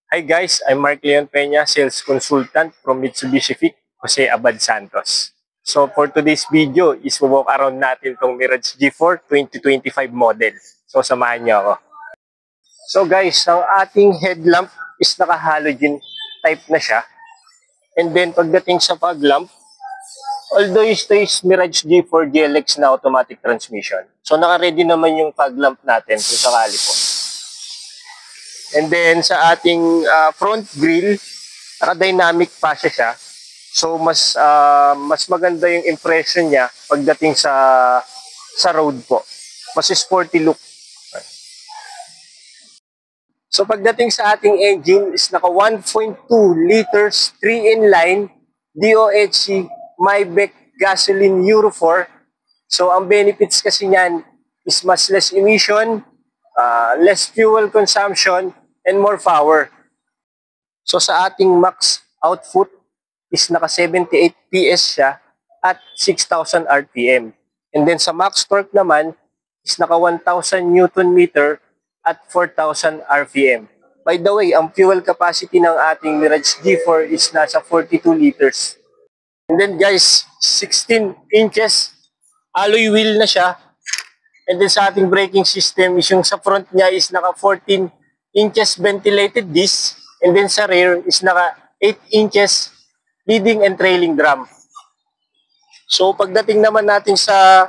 Hi guys, I'm Mark Leon Peña, Sales Consultant from Mitsubishi FIC, Jose Abad Santos. So for today's video is walk around natin itong Mirage G4 2025 model. So samahan niyo ako. So guys, ang ating headlamp is naka-halogen type na siya. And then pagdating sa fog lamp, although ito is Mirage G4 GLX na automatic transmission. So naka-ready naman yung fog lamp natin kung sakali po. And then sa ating front grille, naka-dynamic pa siya. So mas maganda yung impression niya pagdating sa road po. Mas sporty look. So pagdating sa ating engine is naka 1.2 liters 3-in-line DOHC Maybach gasoline Euro 4. So ang benefits kasi niyan is mas less emission, less fuel consumption, and more power. So sa ating max output is naka 78 PS siya at 6,000 RPM. And then sa max torque naman is naka 1,000 Newton meter at 4,000 RPM. By the way, ang fuel capacity ng ating Mirage G4 is nasa 42 liters. And then guys, 16 inches alloy wheel na siya. And then sa ating braking system is yung sa front niya is naka 14 inches ventilated disc, and then sa rear is naka 8 inches leading and trailing drum. So pagdating naman natin sa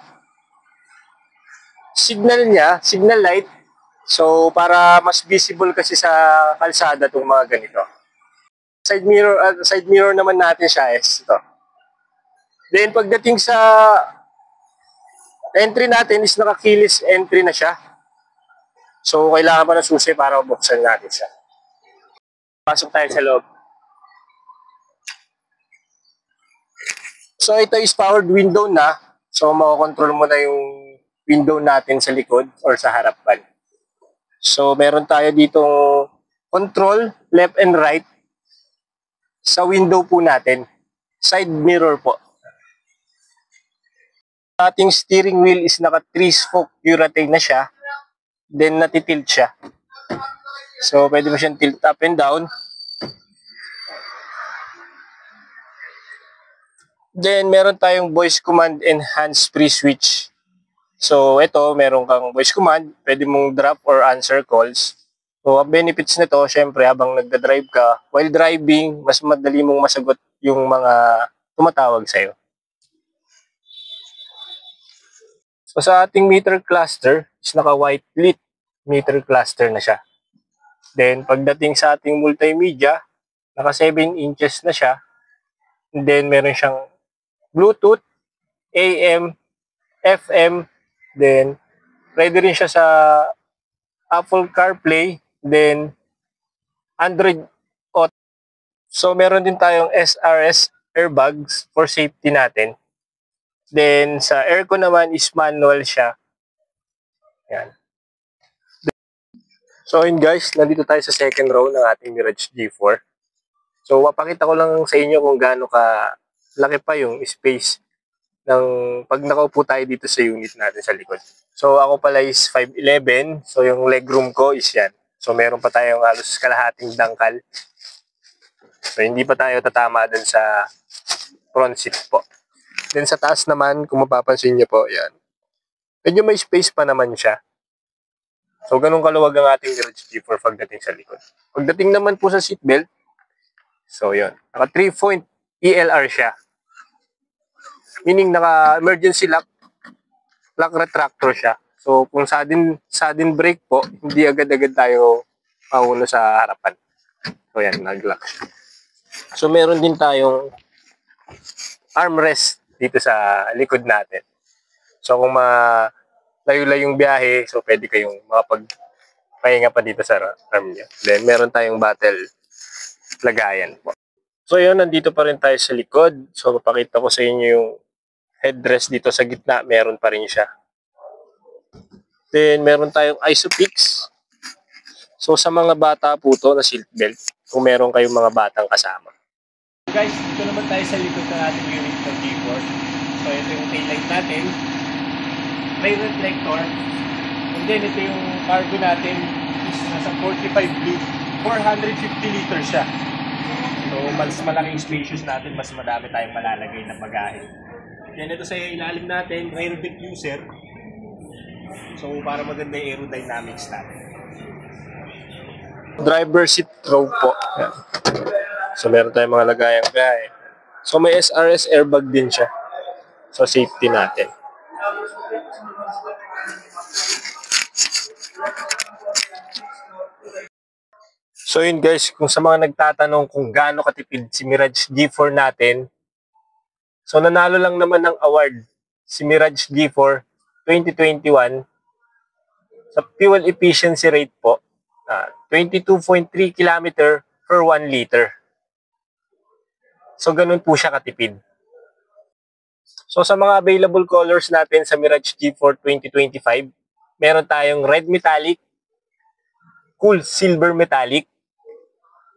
signal niya, signal light, so para mas visible kasi sa kalsada itong mga ganito. Side mirror naman natin siya is ito. Then pagdating sa entry natin is naka keyless entry na siya. So, kailangan pa ng susi para buksan natin siya. Pasok tayo sa loob. So, ito is powered window na. So, makakontrol mo na yung window natin sa likod or sa harapan. So, meron tayo ditong control, left and right sa window po natin. Side mirror po. Ating steering wheel is naka 3-spoke urethane na siya. Then natitilt siya. So pwede mo siyang tilt up and down. Then meron tayong voice command and hands-free switch. So ito, meron kang voice command, pwede mong drop or answer calls. So ang benefits nito, syempre habang nagda-drive ka, while driving, mas madali mong masagot yung mga tumatawag sa'yo. So sa ating meter cluster, is naka-white lit meter cluster na siya. Then pagdating sa ating multimedia, naka 7 inches na siya. And then meron siyang Bluetooth, AM, FM, then ready rin siya sa Apple CarPlay, then Android Auto. So meron din tayong SRS airbags for safety natin. Then sa aircon naman is manual siya. Yan. So yun guys, nandito tayo sa second row ng ating Mirage G4. So mapakita ko lang sa inyo kung gaano ka laki pa yung space ng pag nakaupo tayo dito sa unit natin sa likod. So ako pala is 5'11", so yung legroom ko is yan. So meron pa tayong halos kalahating dangkal. So hindi pa tayo tatama dun sa front seat po. Then sa taas naman, kung mapapansin niyo po, yan. Medyo may space pa naman siya. So ganun kaluwag ang ating Mirage G4 pagdating sa likod. Pagdating naman po sa seatbelt, so yun. Naka 3-point ELR siya. Meaning naka emergency lock retractor siya. So kung sudden brake po, hindi agad-agad tayo mahuno sa harapan. So yan, nag-lock siya. So meron din tayong armrest dito sa likod natin. So kung layo-layong biyahe, so pwede kayong makapagpahinga pa dito sa arm niya. Then meron tayong battle lagayan po. So yun, nandito pa rin tayo sa likod. So papakita ko sa inyo yung headrest dito sa gitna, meron pa rin siya. Then meron tayong ISOFIX. So sa mga bata po to na seatbelt, kung meron kayong mga batang kasama. Guys, dito naman tayo sa likod ng ating unit ng G4. So ito yung taillight natin. May reflector. And then ito yung cargo natin is nasa 45 blue. 450 liters siya. So, mas malaking spacious natin, mas madami tayong malalagay na bagahe. Yan, ito sa ilalim natin, air diffuser. So, para maganda yung aerodynamics natin. Driver seat row po. Yan. So, meron tayong mga lagayang bagahe. So, may SRS airbag din siya. So, safety natin. So yun guys, kung sa mga nagtatanong kung gaano katipid si Mirage G4 natin, so nanalo lang naman ng award si Mirage G4 2021 sa fuel efficiency rate po, 22.3 km per 1 liter. So ganun po siya katipid. So sa mga available colors natin sa Mirage G4 2025, meron tayong red metallic, cool silver metallic,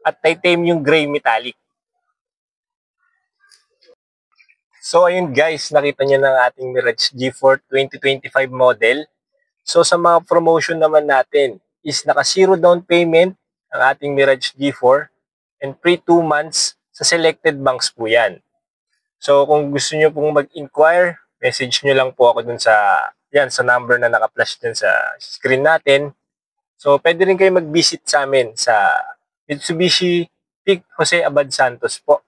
at titanium gray metallic. So ayun guys, nakita niyo ng ating Mirage G4 2025 model. So sa mga promotion naman natin is naka 0 down payment ang ating Mirage G4 and free 2 months sa selected banks po yan. So kung gusto niyo pong mag-inquire, message niyo lang po ako dun sa number na naka-flash dun sa screen natin. So pwede rin kayo mag-visit sa amin sa Mitsubishi Peak Jose Abad Santos po.